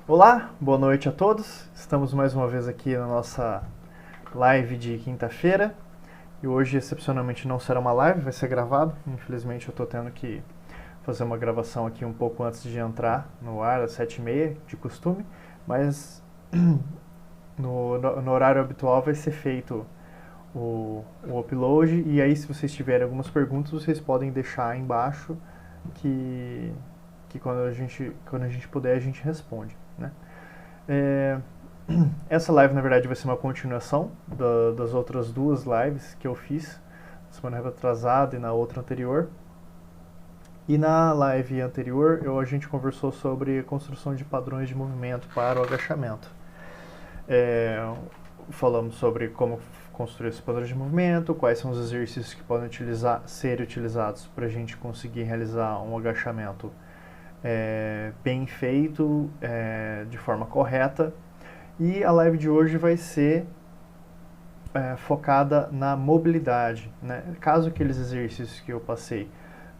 Olá, boa noite a todos. Estamos mais uma vez aqui na nossa live de quinta-feira. E hoje, excepcionalmente, não será uma live, vai ser gravado. Infelizmente, eu estou tendo que fazer uma gravação aqui um pouco antes de entrar no ar, às 7h30, de costume. Mas no horário habitual vai ser feito o upload. E aí, se vocês tiverem algumas perguntas, vocês podem deixar aí embaixo que quando a gente puder, a gente responde, né? Essa live, na verdade, vai ser uma continuação das outras duas lives que eu fiz, na semana retrasada e na outra anterior. E na live anterior, a gente conversou sobre a construção de padrões de movimento para o agachamento. Falamos sobre como construir esses padrões de movimento, quais são os exercícios que podem ser utilizados para a gente conseguir realizar um agachamento bem feito, de forma correta. E a live de hoje vai ser focada na mobilidade, né? Caso aqueles exercícios que eu passei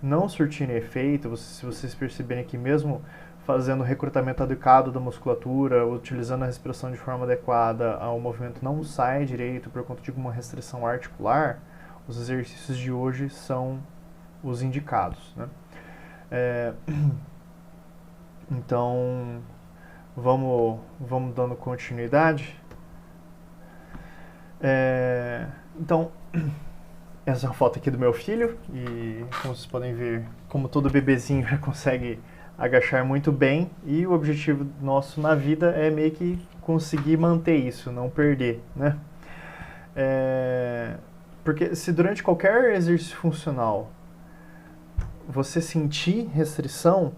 não surtirem efeito, se vocês perceberem que mesmo fazendo o recrutamento adequado da musculatura, utilizando a respiração de forma adequada, o movimento não sai direito por conta de alguma restrição articular, os exercícios de hoje são os indicados, né? Então, vamos dando continuidade. Então, essa é uma foto aqui do meu filho e, como vocês podem ver, como todo bebezinho já consegue agachar muito bem, e o objetivo nosso na vida é meio que conseguir manter isso, não perder, né? Porque se durante qualquer exercício funcional você sentir restrição,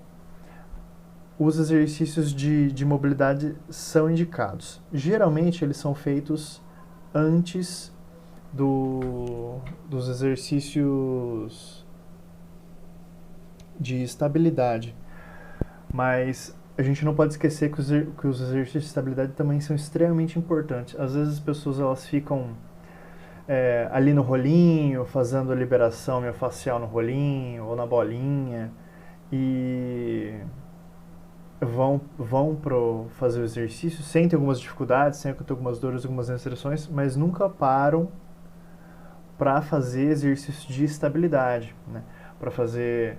os exercícios de mobilidade são indicados. Geralmente eles são feitos antes dos exercícios de estabilidade. Mas a gente não pode esquecer que os exercícios de estabilidade também são extremamente importantes. Às vezes as pessoas elas ficam ali no rolinho, fazendo a liberação miofascial no rolinho ou na bolinha, e vão fazer o exercício, sentem algumas dificuldades, sentem algumas dores, algumas restrições, mas nunca param para fazer exercícios de estabilidade, né? Para fazer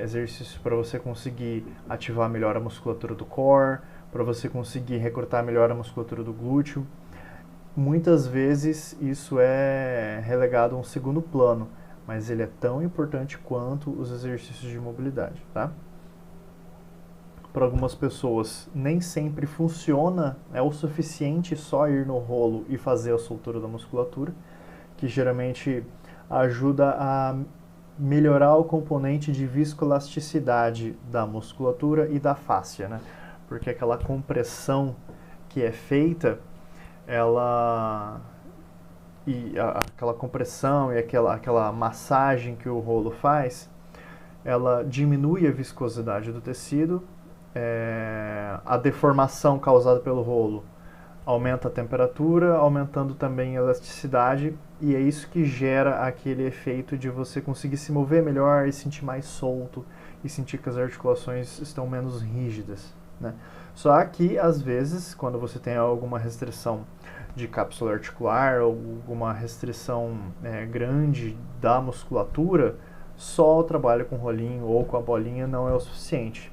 exercícios para você conseguir ativar melhor a musculatura do core, para você conseguir recrutar melhor a musculatura do glúteo. Muitas vezes isso é relegado a um segundo plano, mas ele é tão importante quanto os exercícios de mobilidade, tá? Para algumas pessoas nem sempre funciona, é o suficiente só ir no rolo e fazer a soltura da musculatura, que geralmente ajuda a melhorar o componente de viscoelasticidade da musculatura e da fáscia, né? Porque aquela compressão que é feita, aquela compressão e aquela massagem que o rolo faz, ela diminui a viscosidade do tecido. A deformação causada pelo rolo aumenta a temperatura, aumentando também a elasticidade, e é isso que gera aquele efeito de você conseguir se mover melhor e sentir mais solto e sentir que as articulações estão menos rígidas, né? Só que às vezes, quando você tem alguma restrição de cápsula articular ou alguma restrição grande da musculatura, só o trabalho com o rolinho ou com a bolinha não é o suficiente.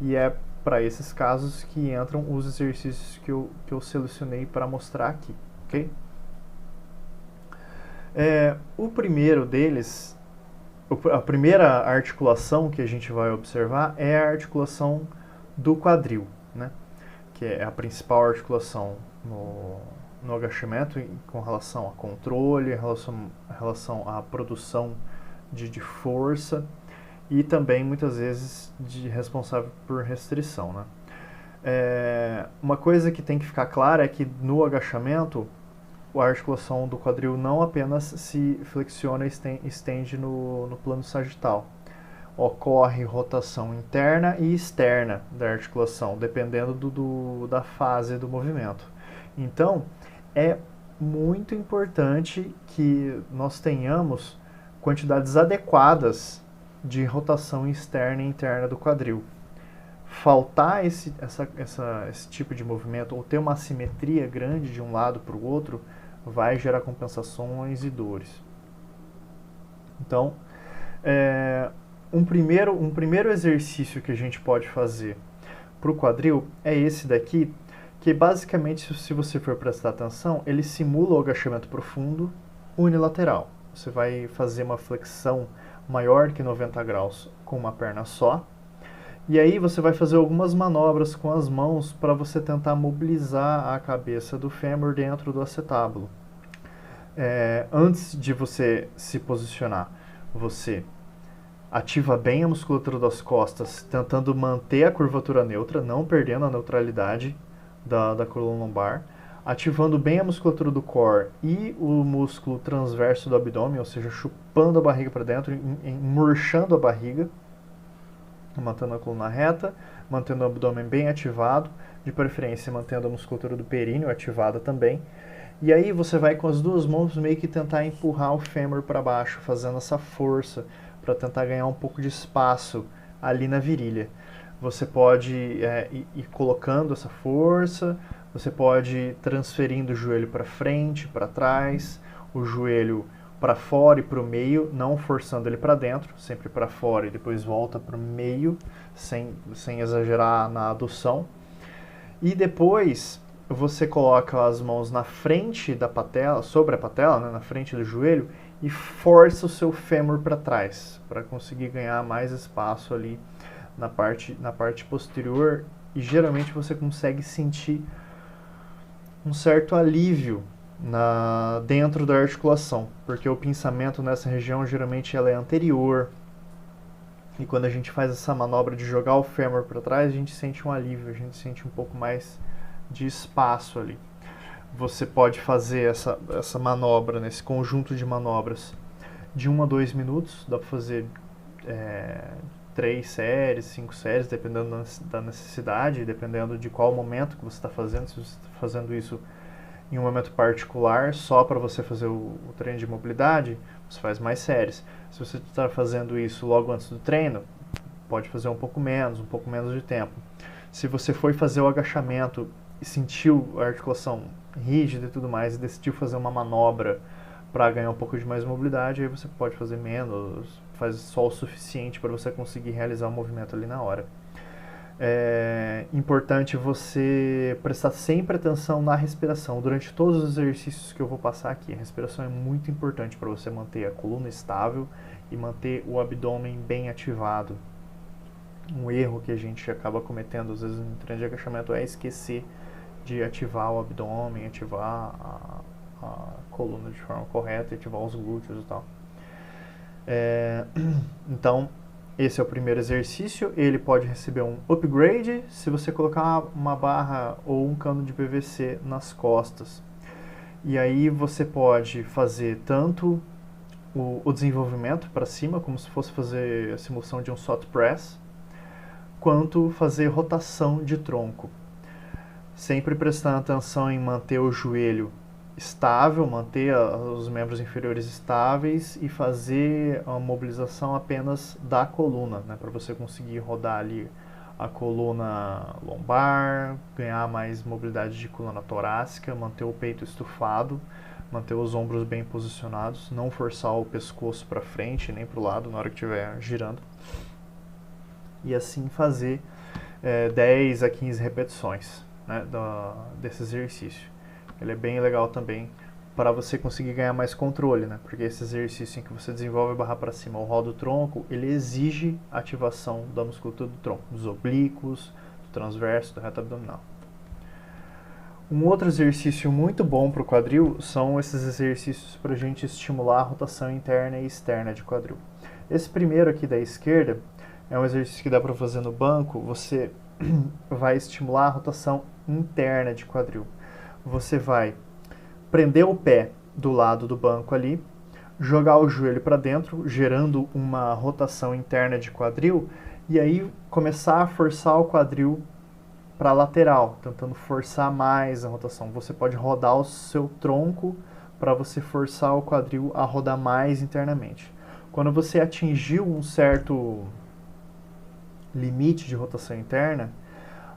E é para esses casos que entram os exercícios que eu selecionei para mostrar aqui, ok? O primeiro deles, a primeira articulação que a gente vai observar é a articulação do quadril, né? Que é a principal articulação no agachamento com relação a controle, em relação à produção de força, e também muitas vezes responsável por restrição, né? Uma coisa que tem que ficar clara é que no agachamento a articulação do quadril não apenas se flexiona e estende no plano sagital. Ocorre rotação interna e externa da articulação, dependendo da fase do movimento. Então, é muito importante que nós tenhamos quantidades adequadas de rotação externa e interna do quadril. Faltar esse tipo de movimento ou ter uma assimetria grande de um lado para o outro vai gerar compensações e dores. Então, um primeiro exercício que a gente pode fazer para o quadril é esse daqui, que basicamente, se você for prestar atenção, ele simula o agachamento profundo unilateral. Você vai fazer uma flexão maior que 90 graus com uma perna só, e aí você vai fazer algumas manobras com as mãos para você tentar mobilizar a cabeça do fêmur dentro do acetábulo. Antes de você se posicionar, você ativa bem a musculatura das costas, tentando manter a curvatura neutra, não perdendo a neutralidade da coluna lombar, ativando bem a musculatura do core e o músculo transverso do abdômen, ou seja, chupando a barriga para dentro, murchando a barriga, mantendo a coluna reta, mantendo o abdômen bem ativado, de preferência mantendo a musculatura do períneo ativada também. E aí você vai com as duas mãos meio que tentar empurrar o fêmur para baixo, fazendo essa força para tentar ganhar um pouco de espaço ali na virilha. Você pode ir colocando essa força, você pode ir transferindo o joelho para frente, para trás, o joelho para fora e para o meio, não forçando ele para dentro, sempre para fora e depois volta para o meio, sem exagerar na adução. E depois você coloca as mãos na frente da patela, sobre a patela, né, na frente do joelho, e força o seu fêmur para trás, para conseguir ganhar mais espaço ali na parte posterior, e geralmente você consegue sentir um certo alívio dentro da articulação, porque o pinçamento nessa região geralmente ela é anterior, e quando a gente faz essa manobra de jogar o fêmur para trás, a gente sente um alívio, a gente sente um pouco mais de espaço ali. Você pode fazer essa manobra, nesse conjunto de manobras, de 1 a 2 minutos, dá para fazer 3 séries, 5 séries, dependendo da necessidade, dependendo de qual momento que você está fazendo. Se você está fazendo isso em um momento particular, só para você fazer o treino de mobilidade, você faz mais séries. Se você está fazendo isso logo antes do treino, pode fazer um pouco menos de tempo. Se você foi fazer o agachamento e sentiu a articulação rígida e tudo mais, e decidiu fazer uma manobra para ganhar um pouco de mais mobilidade, aí você pode fazer menos, faz só o suficiente para você conseguir realizar o movimento ali na hora. É importante você prestar sempre atenção na respiração durante todos os exercícios que eu vou passar aqui. A respiração é muito importante para você manter a coluna estável e manter o abdômen bem ativado. Um erro que a gente acaba cometendo às vezes no treino de agachamento é esquecer de ativar o abdômen, ativar a coluna de forma correta, ativar os glúteos e tal. Então, esse é o primeiro exercício. Ele pode receber um upgrade se você colocar uma barra ou um cano de PVC nas costas. E aí você pode fazer tanto o desenvolvimento para cima, como se fosse fazer a simulação de um SOT press, quanto fazer rotação de tronco. Sempre prestando atenção em manter o joelho estável, manter os membros inferiores estáveis e fazer a mobilização apenas da coluna, né, para você conseguir rodar ali a coluna lombar, ganhar mais mobilidade de coluna torácica, manter o peito estufado, manter os ombros bem posicionados, não forçar o pescoço para frente nem para o lado na hora que estiver girando. E assim fazer 10 a 15 repetições, né, desse exercício. Ele é bem legal também para você conseguir ganhar mais controle, né? Porque esse exercício em que você desenvolve a barra para cima ou roda o tronco, ele exige ativação da musculatura do tronco, dos oblíquos, do transverso, do reto abdominal. Um outro exercício muito bom para o quadril são esses exercícios para a gente estimular a rotação interna e externa de quadril. Esse primeiro aqui da esquerda é um exercício que dá para fazer no banco. Você vai estimular a rotação interna de quadril. Você vai prender o pé do lado do banco ali, jogar o joelho para dentro, gerando uma rotação interna de quadril, e aí começar a forçar o quadril para a lateral, tentando forçar mais a rotação. Você pode rodar o seu tronco para você forçar o quadril a rodar mais internamente. Quando você atingiu um certo limite de rotação interna,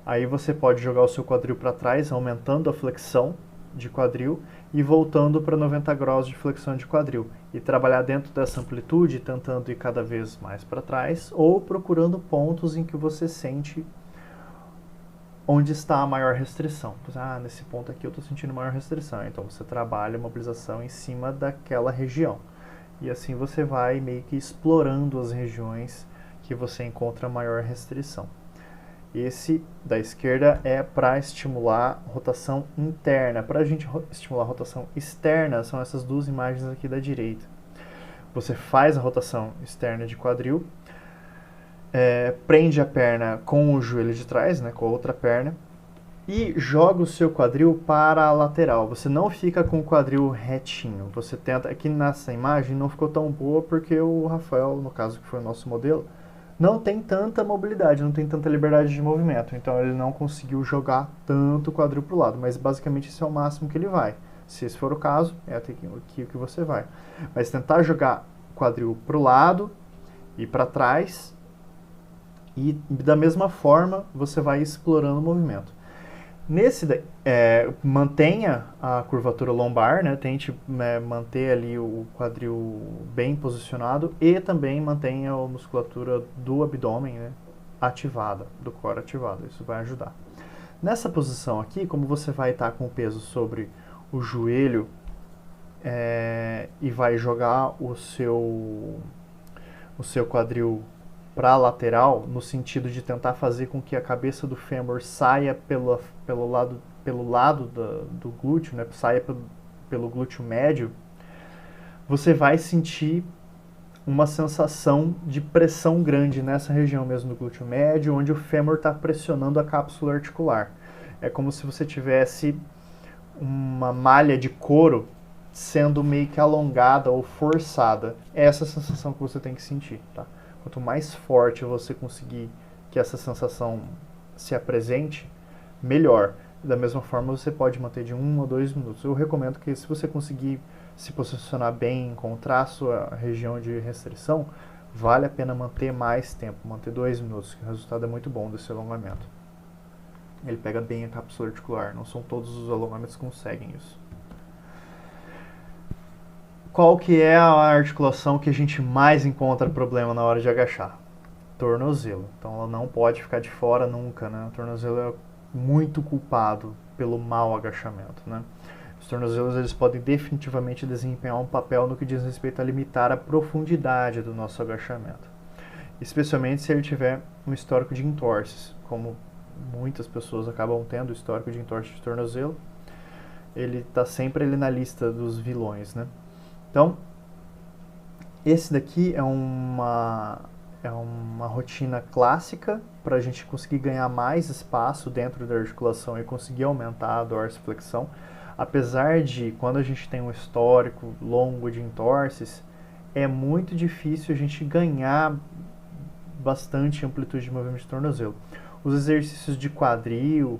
aí você pode jogar o seu quadril para trás, aumentando a flexão de quadril e voltando para 90 graus de flexão de quadril. E trabalhar dentro dessa amplitude, tentando ir cada vez mais para trás ou procurando pontos em que você sente onde está a maior restrição. Nesse ponto aqui eu estou sentindo maior restrição. Então você trabalha a mobilização em cima daquela região. E assim você vai meio que explorando as regiões que você encontra maior restrição. Esse da esquerda é para estimular rotação interna. Para a gente estimular rotação externa, são essas duas imagens aqui da direita. Você faz a rotação externa de quadril, prende a perna com o joelho de trás, né, com a outra perna, e joga o seu quadril para a lateral. Você não fica com o quadril retinho. Você tenta... Aqui nessa imagem não ficou tão boa porque o Rafael, no caso que foi o nosso modelo, não tem tanta mobilidade, não tem tanta liberdade de movimento. Então ele não conseguiu jogar tanto o quadril para o lado. Mas basicamente esse é o máximo que ele vai. Se esse for o caso, é até aqui que você vai. Mas tentar jogar o quadril para o lado e para trás, e da mesma forma você vai explorando o movimento. Mantenha a curvatura lombar, né? Tente manter ali o quadril bem posicionado e também mantenha a musculatura do abdômen, né, ativada, do core ativado. Isso vai ajudar. Nessa posição aqui, como você vai estar com o peso sobre o joelho e vai jogar o seu quadril para a lateral, no sentido de tentar fazer com que a cabeça do fêmur saia pelo lado do glúteo, né, saia pelo glúteo médio, você vai sentir uma sensação de pressão grande nessa região mesmo do glúteo médio, onde o fêmur está pressionando a cápsula articular. É como se você tivesse uma malha de couro sendo meio que alongada ou forçada. É essa sensação que você tem que sentir, tá? Quanto mais forte você conseguir que essa sensação se apresente, melhor. Da mesma forma, você pode manter de 1 a 2 minutos. Eu recomendo que, se você conseguir se posicionar bem, encontrar a sua região de restrição, vale a pena manter mais tempo, manter 2 minutos, que o resultado é muito bom desse alongamento. Ele pega bem a cápsula articular, não são todos os alongamentos que conseguem isso. Qual que é a articulação que a gente mais encontra problema na hora de agachar? Tornozelo. Então ela não pode ficar de fora nunca, né? O tornozelo é muito culpado pelo mau agachamento, né? Os tornozelos, eles podem definitivamente desempenhar um papel no que diz respeito a limitar a profundidade do nosso agachamento. Especialmente se ele tiver um histórico de entorses, como muitas pessoas acabam tendo histórico de entorse de tornozelo. Ele está sempre ali na lista dos vilões, né? Então, esse daqui é uma rotina clássica para a gente conseguir ganhar mais espaço dentro da articulação e conseguir aumentar a dorsiflexão. Apesar de, quando a gente tem um histórico longo de entorses, é muito difícil a gente ganhar bastante amplitude de movimento de tornozelo. Os exercícios de quadril,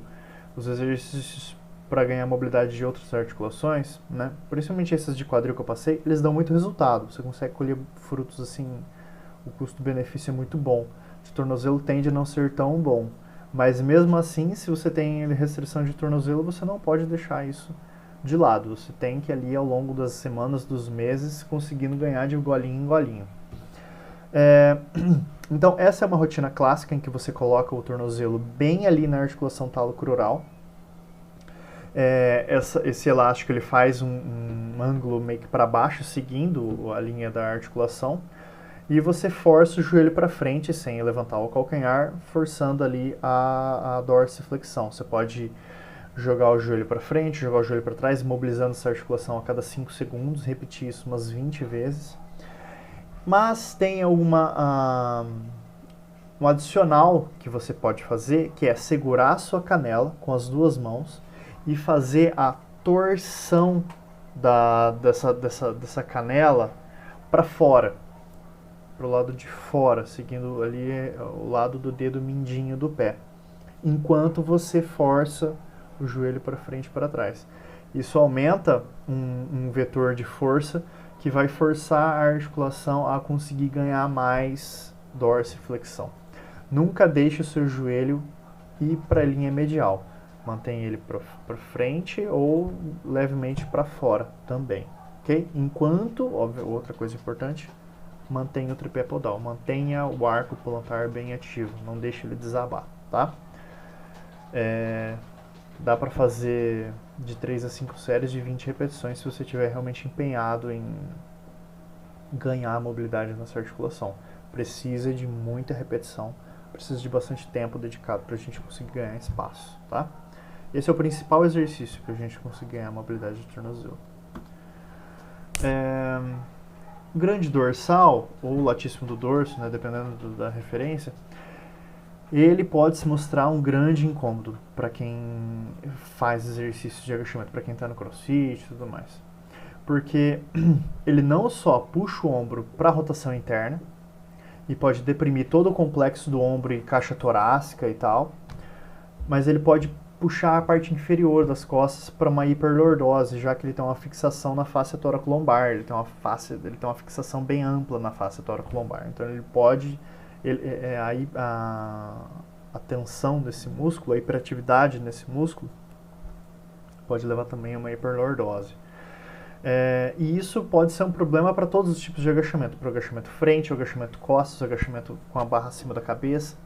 os exercícios para ganhar mobilidade de outras articulações, né? Principalmente esses de quadril que eu passei, eles dão muito resultado. Você consegue colher frutos assim, o custo-benefício é muito bom. De tornozelo tende a não ser tão bom. Mas mesmo assim, se você tem restrição de tornozelo, você não pode deixar isso de lado. Você tem que ali ao longo das semanas, dos meses, conseguindo ganhar de golinho em golinho. Então essa é uma rotina clássica em que você coloca o tornozelo bem ali na articulação talocrural. Esse elástico ele faz um ângulo meio que para baixo, seguindo a linha da articulação, e você força o joelho para frente sem levantar o calcanhar, forçando ali a dorsiflexão. Você pode jogar o joelho para frente, jogar o joelho para trás, mobilizando essa articulação a cada 5 segundos, repetir isso umas 20 vezes. Mas tem um adicional que você pode fazer, que é segurar a sua canela com as duas mãos e fazer a torção dessa canela para fora, para o lado de fora, seguindo ali o lado do dedo mindinho do pé, enquanto você força o joelho para frente e para trás. Isso aumenta um vetor de força que vai forçar a articulação a conseguir ganhar mais dorsiflexão. Nunca deixe o seu joelho ir para a linha medial. Mantenha ele para frente ou levemente para fora também. Okay? Enquanto, óbvio, outra coisa importante, mantenha o tripé podal. Mantenha o arco plantar bem ativo. Não deixe ele desabar. Tá? Dá para fazer de 3 a 5 séries de 20 repetições se você estiver realmente empenhado em ganhar mobilidade nessa articulação. Precisa de muita repetição, precisa de bastante tempo dedicado para a gente conseguir ganhar espaço, tá? Esse é o principal exercício para a gente conseguir ganhar mobilidade de tornozelo. Grande dorsal, ou latíssimo do dorso, né, dependendo da referência, ele pode se mostrar um grande incômodo para quem faz exercícios de agachamento, para quem está no crossfit e tudo mais. Porque ele não só puxa o ombro para a rotação interna e pode deprimir todo o complexo do ombro e caixa torácica e tal, mas ele pode puxar a parte inferior das costas para uma hiperlordose, já que ele tem uma fixação na face tóraco-lombar, ele tem uma fixação bem ampla na face tóraco-lombar. Então ele pode... a tensão desse músculo, a hiperatividade nesse músculo, pode levar também a uma hiperlordose. E isso pode ser um problema para todos os tipos de agachamento, para o agachamento frente, o agachamento costas, o agachamento com a barra acima da cabeça.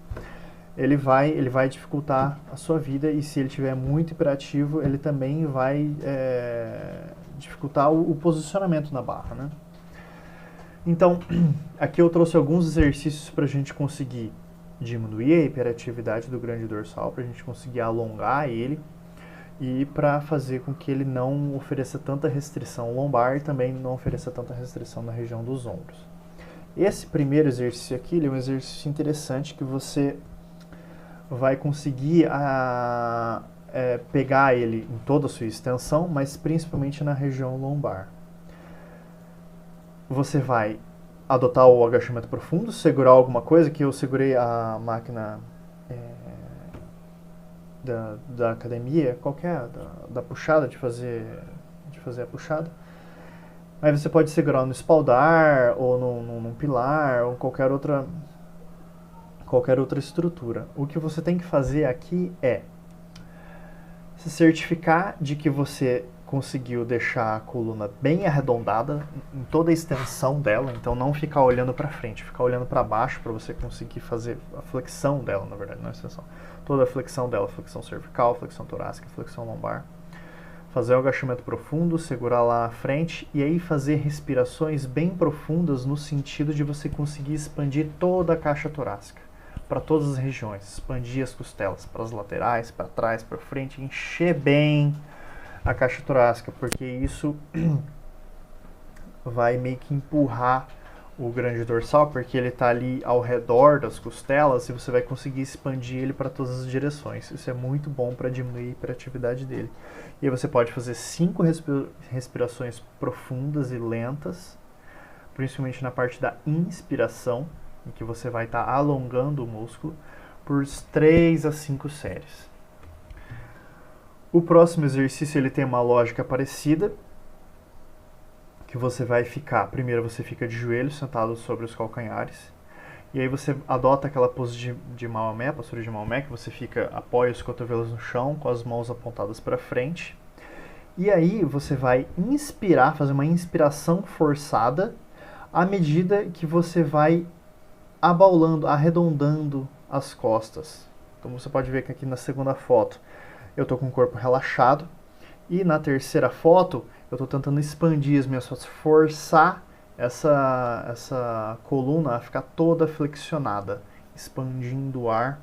Ele vai dificultar a sua vida, e se ele estiver muito hiperativo, ele também vai dificultar o posicionamento na barra, né? Então, aqui eu trouxe alguns exercícios para a gente conseguir diminuir a hiperatividade do grande dorsal, para a gente conseguir alongar ele e para fazer com que ele não ofereça tanta restrição lombar e também não ofereça tanta restrição na região dos ombros. Esse primeiro exercício aqui, ele é um exercício interessante que você vai conseguir pegar ele em toda a sua extensão, mas principalmente na região lombar. Você vai adotar o agachamento profundo, segurar alguma coisa, que eu segurei a máquina da academia, qualquer, da puxada, de fazer a puxada. Aí você pode segurar no espaldar, ou num pilar, ou qualquer outra estrutura. O que você tem que fazer aqui é se certificar de que você conseguiu deixar a coluna bem arredondada em toda a extensão dela, então não ficar olhando para frente, ficar olhando para baixo para você conseguir fazer a flexão dela, na verdade, não a extensão. Toda a flexão dela, flexão cervical, flexão torácica, flexão lombar. Fazer o agachamento profundo, segurar lá na frente e aí fazer respirações bem profundas no sentido de você conseguir expandir toda a caixa torácica para todas as regiões, expandir as costelas para as laterais, para trás, para frente, encher bem a caixa torácica, porque isso vai meio que empurrar o grande dorsal, porque ele está ali ao redor das costelas e você vai conseguir expandir ele para todas as direções. Isso é muito bom para diminuir a hiperatividade dele. E aí você pode fazer 5 respirações profundas e lentas, principalmente na parte da inspiração, em que você vai estar alongando o músculo, por 3 a 5 séries. O próximo exercício ele tem uma lógica parecida, que você vai ficar, primeiro você fica de joelho sentado sobre os calcanhares, e aí você adota aquela pose de Maomé, postura de Maomé, que você apoia os cotovelos no chão, com as mãos apontadas para frente, e aí você vai inspirar, fazer uma inspiração forçada, à medida que você vai abaulando, arredondando as costas. Então você pode ver que aqui na segunda foto eu estou com o corpo relaxado, e na terceira foto eu estou tentando expandir as minhas costas, forçar essa coluna a ficar toda flexionada, expandindo o ar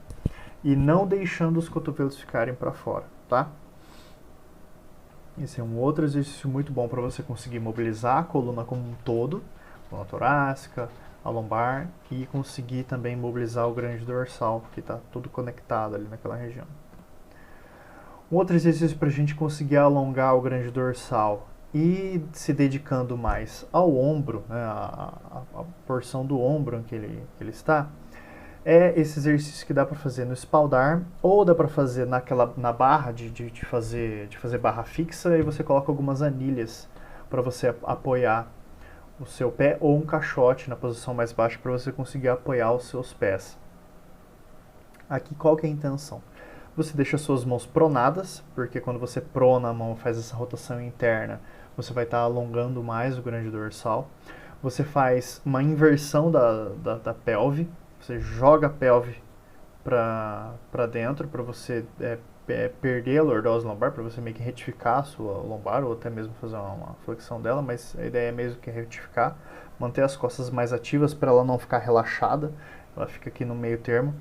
e não deixando os cotovelos ficarem para fora, tá? Esse é um outro exercício muito bom para você conseguir mobilizar a coluna como um todo, a coluna torácica, a lombar, e conseguir também mobilizar o grande dorsal, que está tudo conectado ali naquela região. Um outro exercício para a gente conseguir alongar o grande dorsal e se dedicando mais ao ombro, né, a porção do ombro em que ele está, é esse exercício que dá para fazer no espaldar, ou dá para fazer na barra de fazer barra fixa, e você coloca algumas anilhas para você apoiar o seu pé ou um caixote na posição mais baixa para você conseguir apoiar os seus pés. Aqui qual que é a intenção? Você deixa suas mãos pronadas, porque quando você prona a mão, faz essa rotação interna, você vai estar alongando mais o grande dorsal. Você faz uma inversão da pelve, você joga a pelve para dentro, para você perder a lordose lombar, para você meio que retificar a sua lombar, ou até mesmo fazer uma flexão dela, mas a ideia é mesmo que retificar, manter as costas mais ativas para ela não ficar relaxada, ela fica aqui no meio termo.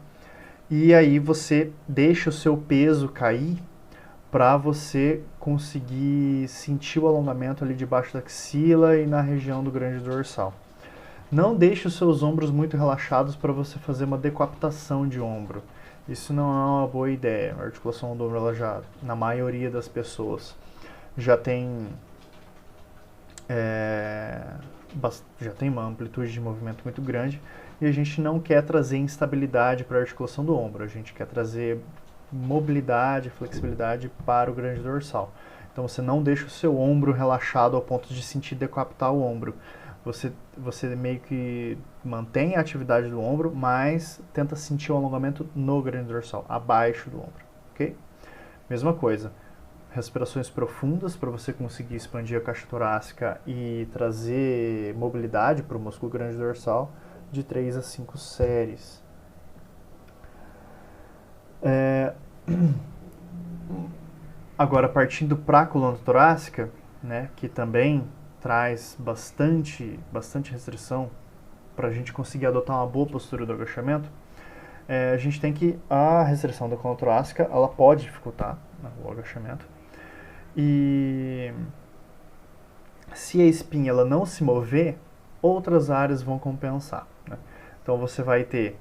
E aí você deixa o seu peso cair para você conseguir sentir o alongamento ali debaixo da axila e na região do grande dorsal. Não deixe os seus ombros muito relaxados para você fazer uma decapitação de ombro. Isso não é uma boa ideia. A articulação do ombro, ela já, na maioria das pessoas, já tem uma amplitude de movimento muito grande e a gente não quer trazer instabilidade para a articulação do ombro. A gente quer trazer mobilidade, flexibilidade para o grande dorsal. Então você não deixa o seu ombro relaxado ao ponto de sentir decapitar o ombro. Você meio que mantém a atividade do ombro, mas tenta sentir o alongamento no grande dorsal, abaixo do ombro, ok? Mesma coisa, respirações profundas para você conseguir expandir a caixa torácica e trazer mobilidade para o músculo grande dorsal, de 3 a 5 séries. Agora, partindo para a coluna torácica, né, que também traz bastante restrição para a gente conseguir adotar uma boa postura do agachamento, a gente tem que a restrição da coluna torácica, ela pode dificultar, né, o agachamento. E se a espinha ela não se mover, outras áreas vão compensar, né? Então você vai ter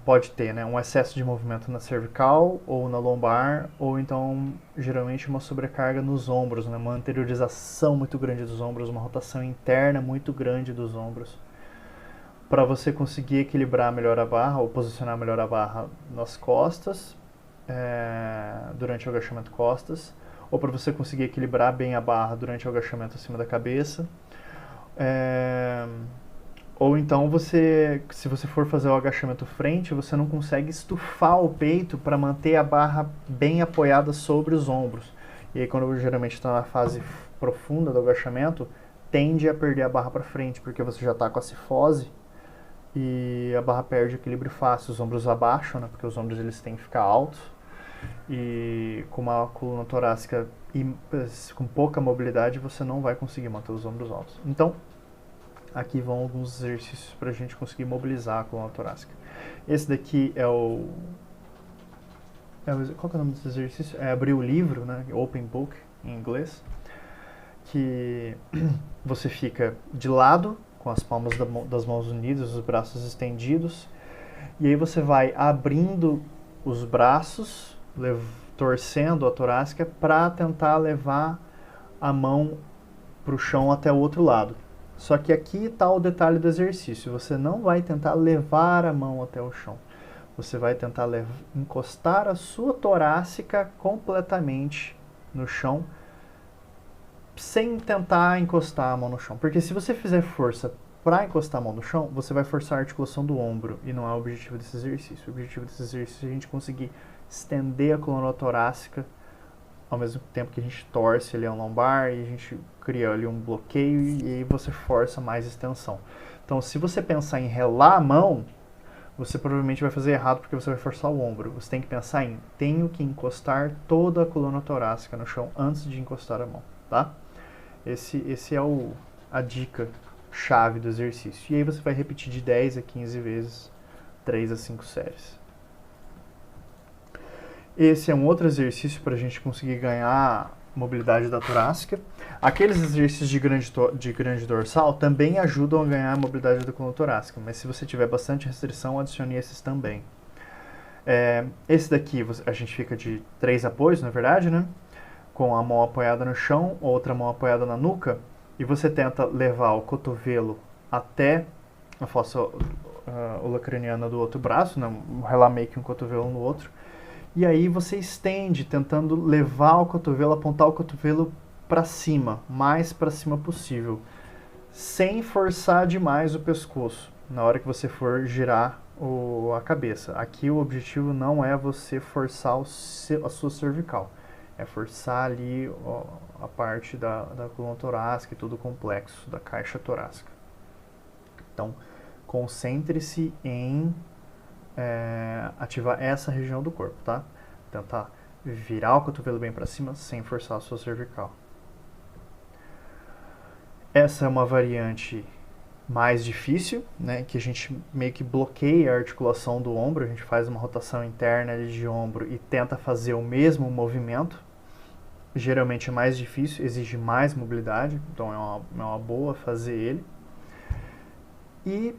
pode ter, né, um excesso de movimento na cervical ou na lombar, ou então geralmente uma sobrecarga nos ombros, né, uma anteriorização muito grande dos ombros, uma rotação interna muito grande dos ombros, para você conseguir equilibrar melhor a barra ou posicionar melhor a barra nas costas, durante o agachamento costas, ou para você conseguir equilibrar bem a barra durante o agachamento acima da cabeça. Ou então se você for fazer o agachamento frente, você não consegue estufar o peito para manter a barra bem apoiada sobre os ombros. E aí quando geralmente está na fase profunda do agachamento, tende a perder a barra para frente, porque você já está com a cifose e a barra perde equilíbrio fácil, os ombros abaixam, né, porque os ombros eles têm que ficar altos. E com uma coluna torácica com pouca mobilidade, você não vai conseguir manter os ombros altos. Então, aqui vão alguns exercícios para a gente conseguir mobilizar a coluna torácica. Esse daqui qual que é o nome desse exercício? É abrir o livro, né? Open Book, em inglês. Que você fica de lado, com as palmas das mãos unidas, os braços estendidos. E aí você vai abrindo os braços, torcendo a torácica, para tentar levar a mão para o chão até o outro lado. Só que aqui está o detalhe do exercício. Você não vai tentar levar a mão até o chão. Você vai tentar encostar a sua torácica completamente no chão, sem tentar encostar a mão no chão. Porque se você fizer força para encostar a mão no chão, você vai forçar a articulação do ombro. E não é o objetivo desse exercício. O objetivo desse exercício é a gente conseguir estender a coluna torácica ao mesmo tempo que a gente torce ali a lombar e a gente cria ali um bloqueio e aí você força mais extensão. Então, se você pensar em relar a mão, você provavelmente vai fazer errado porque você vai forçar o ombro. Você tem que pensar em tenho que encostar toda a coluna torácica no chão antes de encostar a mão, tá? Esse é a dica chave do exercício. E aí você vai repetir de 10 a 15 vezes, 3 a 5 séries. Esse é um outro exercício para a gente conseguir ganhar mobilidade da torácica. Aqueles exercícios de grande dorsal também ajudam a ganhar a mobilidade da coluna torácica, mas se você tiver bastante restrição, adicione esses também. Esse daqui a gente fica de 3 apoios, na verdade, né? Com a mão apoiada no chão, outra mão apoiada na nuca, e você tenta levar o cotovelo até a fossa ulacraniana do outro braço, né? Relar meio que um cotovelo no outro. E aí você estende, tentando levar o cotovelo, apontar o cotovelo para cima, mais para cima possível. sem forçar demais o pescoço na hora que você for girar a cabeça. Aqui o objetivo não é você forçar a sua cervical, é forçar ali a parte da coluna torácica e todo o complexo da caixa torácica. Então, concentre-se em ativar essa região do corpo, tá? Tentar virar o cotovelo bem para cima sem forçar a sua cervical. Essa é uma variante mais difícil, né, que a gente meio que bloqueia a articulação do ombro, a gente faz uma rotação interna ali de ombro e tenta fazer o mesmo movimento. Geralmente é mais difícil, exige mais mobilidade, então é uma boa fazer ele. E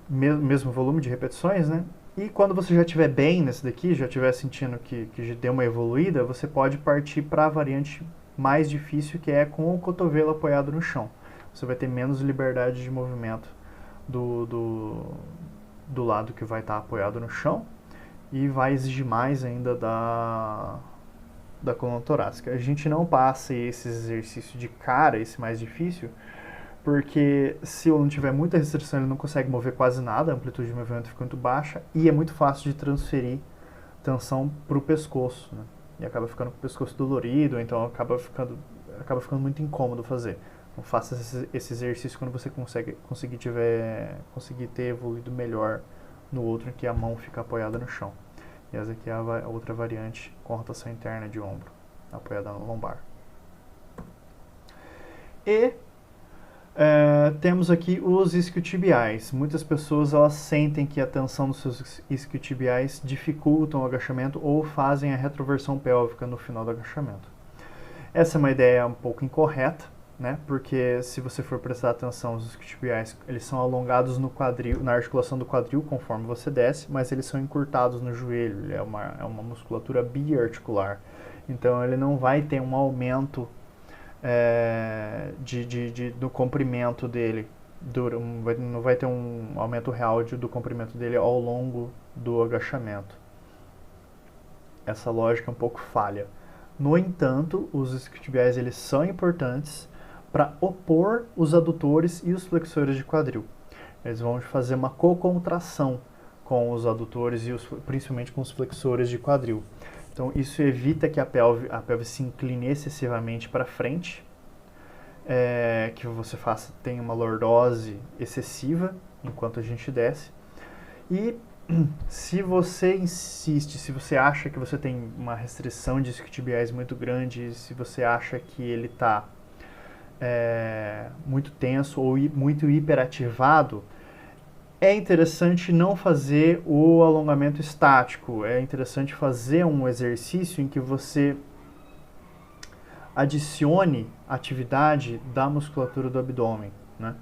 mesmo volume de repetições, né? E quando você já estiver bem nesse daqui, já estiver sentindo que já deu uma evoluída, você pode partir para a variante mais difícil, que é com o cotovelo apoiado no chão. Você vai ter menos liberdade de movimento do lado que vai estar apoiado no chão e vai exigir mais ainda da coluna torácica. A gente não passa esse exercício de cara, esse mais difícil, porque se o aluno tiver muita restrição, ele não consegue mover quase nada, a amplitude de movimento fica muito baixa e é muito fácil de transferir tensão para o pescoço, né? E acaba ficando com o pescoço dolorido, então acaba ficando muito incômodo fazer. Então faça esse exercício quando você conseguir ter evoluído melhor no outro em que a mão fica apoiada no chão. E essa aqui é a outra variante com rotação interna de ombro, apoiada no lombar. E temos aqui os isquiotibiais. Muitas pessoas elas sentem que a tensão dos seus isquiotibiais dificultam o agachamento ou fazem a retroversão pélvica no final do agachamento. Essa é uma ideia um pouco incorreta, né? Porque se você for prestar atenção, os isquiotibiais eles são alongados no quadril, na articulação do quadril conforme você desce, mas eles são encurtados no joelho. É uma musculatura biarticular. Então ele não vai ter um aumento do comprimento dele, não vai ter um aumento real do comprimento dele ao longo do agachamento. Essa lógica é um pouco falha. No entanto, os isquiotibiais eles são importantes para opor os adutores e os flexores de quadril. Eles vão fazer uma cocontração com os adutores e principalmente com os flexores de quadril. Então isso evita que a pelve se incline excessivamente para frente, que você tenha uma lordose excessiva enquanto a gente desce. E se você insiste, se você acha que você tem uma restrição de isquiotibiais muito grande, se você acha que ele está muito tenso ou muito hiperativado, é interessante não fazer o alongamento estático. É interessante fazer um exercício em que você adicione atividade da musculatura do abdômen, né?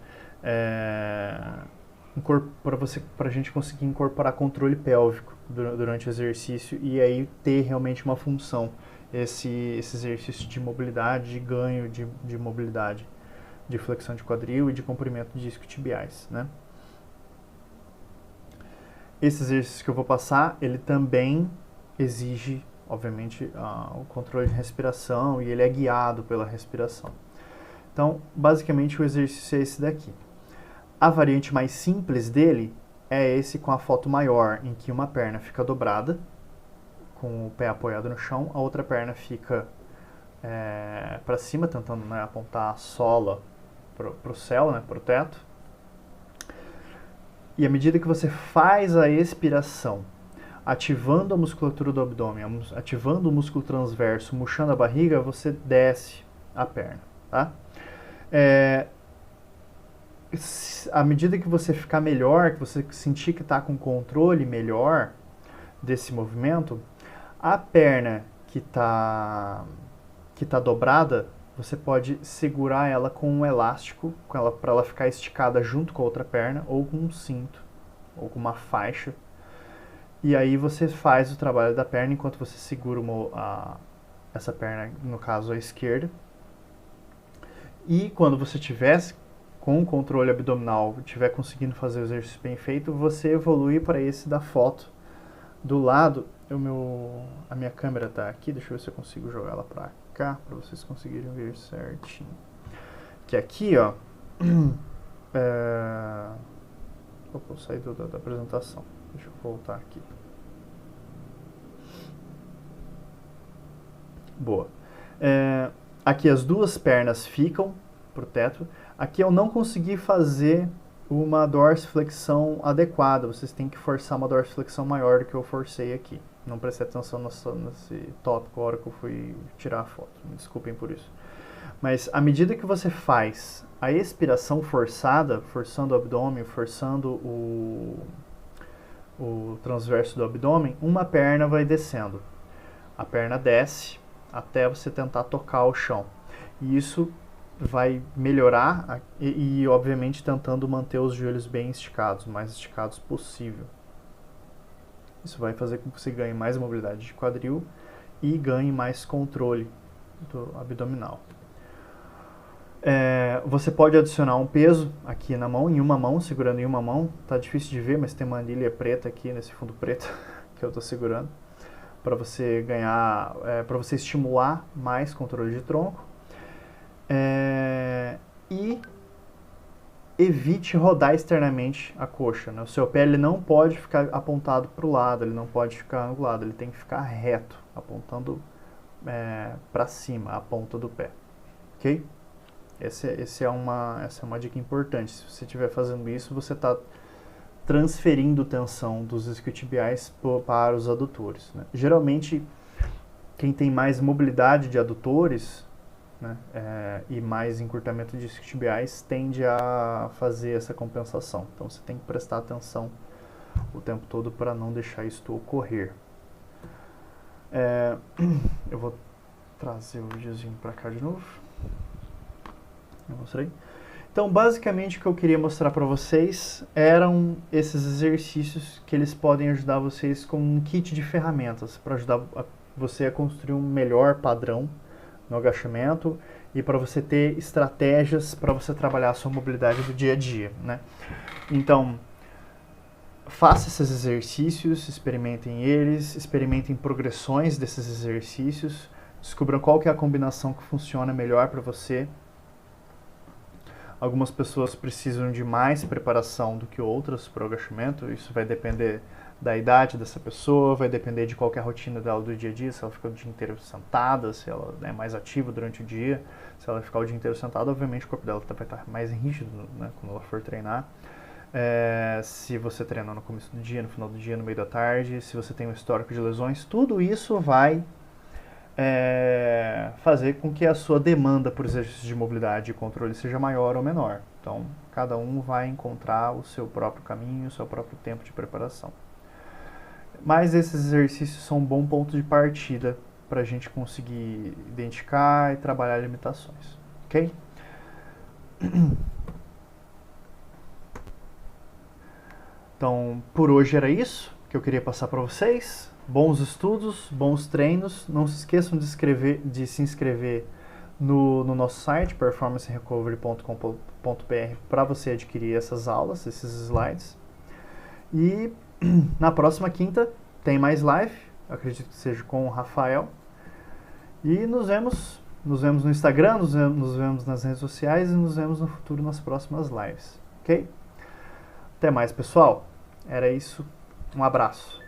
Para a gente conseguir incorporar controle pélvico durante o exercício e aí ter realmente uma função, esse exercício de mobilidade, de ganho de mobilidade, de flexão de quadril e de comprimento de isquiotibiais, né? Esse exercício que eu vou passar, ele também exige, obviamente, o controle de respiração e ele é guiado pela respiração. Então, basicamente, o exercício é esse daqui. A variante mais simples dele é esse com a foto maior, em que uma perna fica dobrada, com o pé apoiado no chão, a outra perna fica para cima, tentando, né, apontar a sola para o céu, né, para o teto. E à medida que você faz a expiração, ativando a musculatura do abdômen, ativando o músculo transverso, murchando a barriga, você desce a perna, tá? À medida que você ficar melhor, que você sentir que está com controle melhor desse movimento, a perna que está dobrada, você pode segurar ela com um elástico, para ela ficar esticada junto com a outra perna, ou com um cinto, ou com uma faixa. E aí você faz o trabalho da perna enquanto você segura essa perna, no caso a esquerda. E quando você estiver com o controle abdominal, estiver conseguindo fazer o exercício bem feito, você evolui para esse da foto. Do lado, a minha câmera está aqui, deixa eu ver se eu consigo jogar ela para cá, para vocês conseguirem ver certinho. Que aqui, ó, Opa, eu saí da apresentação. Deixa eu voltar aqui. Boa. Aqui as duas pernas ficam pro teto. Aqui eu não consegui fazer uma dorsiflexão adequada. Vocês têm que forçar uma dorsiflexão maior do que eu forcei aqui. Não prestei atenção nesse tópico na hora que eu fui tirar a foto. Me desculpem por isso. Mas à medida que você faz a expiração forçada, forçando o abdômen, forçando o transverso do abdômen, uma perna vai descendo. A perna desce até você tentar tocar o chão. E isso vai melhorar e obviamente tentando manter os joelhos bem esticados, o mais esticados possível. Isso vai fazer com que você ganhe mais mobilidade de quadril e ganhe mais controle do abdominal. Você pode adicionar um peso aqui na mão, em uma mão, segurando em uma mão. Tá difícil de ver, mas tem uma anilha preta aqui nesse fundo preto que eu estou segurando, para você ganhar, para você estimular mais controle de tronco. E evite rodar externamente a coxa, né? O seu pé ele não pode ficar apontado para o lado, ele não pode ficar angulado, ele tem que ficar reto, apontando para cima, a ponta do pé, ok? Essa é uma dica importante. Se você estiver fazendo isso, você está transferindo tensão dos isquiotibiais para os adutores, né? Geralmente, quem tem mais mobilidade de adutores, né, e mais encurtamento de isquiotibiais tende a fazer essa compensação. Então você tem que prestar atenção o tempo todo para não deixar isso ocorrer. Eu vou trazer o videozinho para cá de novo. Eu mostrei. Então, basicamente, o que eu queria mostrar para vocês eram esses exercícios que eles podem ajudar vocês com um kit de ferramentas para ajudar você a construir um melhor padrão no agachamento e para você ter estratégias para você trabalhar a sua mobilidade do dia a dia, né? Então, faça esses exercícios, experimentem eles, experimentem progressões desses exercícios, descubram qual que é a combinação que funciona melhor para você. Algumas pessoas precisam de mais preparação do que outras para o agachamento. Isso vai depender da idade dessa pessoa, vai depender de qual que é a rotina dela do dia a dia, se ela fica o dia inteiro sentada, se ela é mais ativa durante o dia. Se ela ficar o dia inteiro sentada, obviamente o corpo dela vai estar mais rígido, né, quando ela for treinar. Se você treina no começo do dia, no final do dia, no meio da tarde, se você tem um histórico de lesões, tudo isso vai fazer com que a sua demanda por exercícios de mobilidade e controle seja maior ou menor. Então, cada um vai encontrar o seu próprio caminho, o seu próprio tempo de preparação. Mas esses exercícios são um bom ponto de partida para a gente conseguir identificar e trabalhar limitações, ok? Então, por hoje era isso que eu queria passar para vocês. Bons estudos, bons treinos. Não se esqueçam de se inscrever no nosso site, performancerecovery.com.br, para você adquirir essas aulas, esses slides. E na próxima quinta tem mais live, acredito que seja com o Rafael. E nos vemos no Instagram, nos vemos nas redes sociais e nos vemos no futuro nas próximas lives, ok? Até mais, pessoal. Era isso. Um abraço.